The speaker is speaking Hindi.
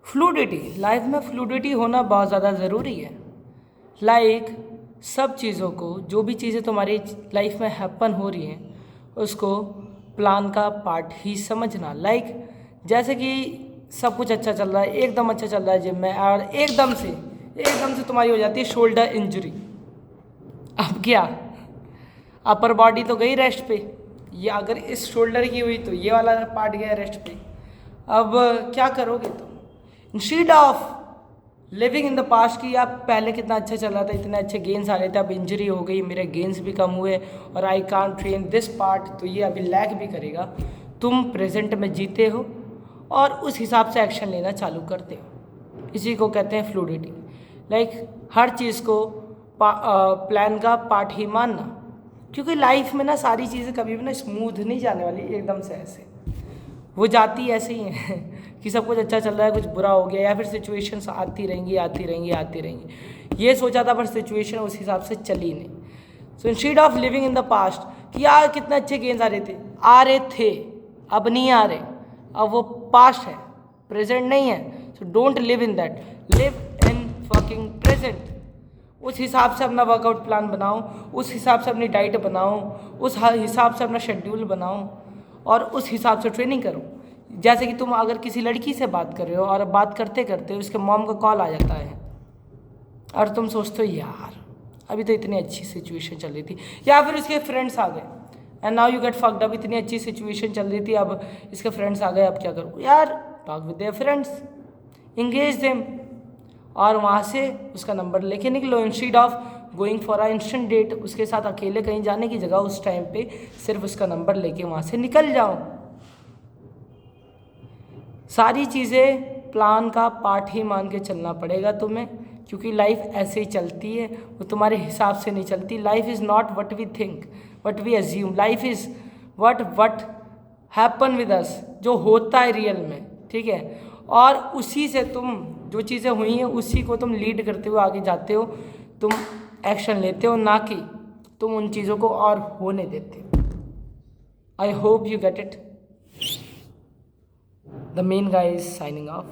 फ्लूडिटी, लाइफ में फ्लूडिटी होना बहुत ज़्यादा ज़रूरी है। लाइक सब चीज़ों को, जो भी चीज़ें तुम्हारी लाइफ में हैपन हो रही हैं उसको प्लान का पार्ट ही समझना। लाइक जैसे कि सब कुछ अच्छा चल रहा है, एकदम अच्छा चल रहा है जिम में, और एकदम से तुम्हारी हो जाती है शोल्डर इंजरी। अब क्या, अपर बॉडी तो गई रेस्ट पे, ये अगर इस शोल्डर की हुई तो ये वाला पार्ट गया रेस्ट पे। अब क्या करोगे तुम? Instead of living in the past की आप पहले कितना अच्छा चल रहा था, इतने अच्छे गेंस आ रहे थे, अब इंजरी हो गई, मेरे गेंस भी कम हुए और I can't train this part, तो ये अभी लैग भी करेगा। तुम प्रेजेंट में जीते हो और उस हिसाब से एक्शन लेना चालू करते हो। इसी को कहते हैं फ्लूडिटी। लाइक हर चीज़ को प्लान का पार्ट ही मानना, क्योंकि लाइफ में ना सारी चीज़ें कभी भी ना स्मूथ नहीं जाने वाली एकदम से ऐसे, वो जाती ऐसे ही है कि सब कुछ अच्छा चल रहा है, कुछ बुरा हो गया, या फिर सिचुएशंस आती रहेंगी। ये सोचा था पर सिचुएशन उस हिसाब से चली नहीं। So instead of living in the past कि यार कितने अच्छे गेम्स आ रहे थे, अब नहीं आ रहे, अब वो पास्ट है, प्रेजेंट नहीं है। So don't live in that, live in fucking present. उस हिसाब से अपना वर्कआउट प्लान बनाओ, उस हिसाब से अपनी डाइट बनाओ, उस हिसाब से अपना शेड्यूल बनाओ और उस हिसाब से ट्रेनिंग करो। जैसे कि तुम अगर किसी लड़की से बात कर रहे हो और बात करते करते उसके मॉम का कॉल आ जाता है और तुम सोचते हो यार अभी तो इतनी अच्छी सिचुएशन चल रही थी, या फिर उसके फ्रेंड्स आ गए and now you get fucked up, इतनी अच्छी सिचुएशन चल रही थी, अब इसके फ्रेंड्स आ गए, अब क्या करूँ यार? Talk with their friends, engage them, और वहाँ से उसका नंबर लेके निकलो। Instead of going for a instant date, उसके साथ अकेले कहीं जाने की जगह उस टाइम पे सिर्फ उसका नंबर लेके वहाँ से निकल जाओ। सारी चीज़ें प्लान का पार्ट ही मान के चलना पड़ेगा तुम्हें, क्योंकि लाइफ ऐसे ही चलती है, वो तुम्हारे हिसाब से नहीं चलती। Life is not what we think, what we assume, life is what happen with us, जो होता है रियल में, ठीक है? और उसी से तुम, जो चीज़ें हुई हैं उसी को तुम लीड करते हुए आगे जाते हो, तुम एक्शन लेते हो, ना कि तुम उन चीज़ों को और होने देते हो। I hope you get it. The main guy is signing off.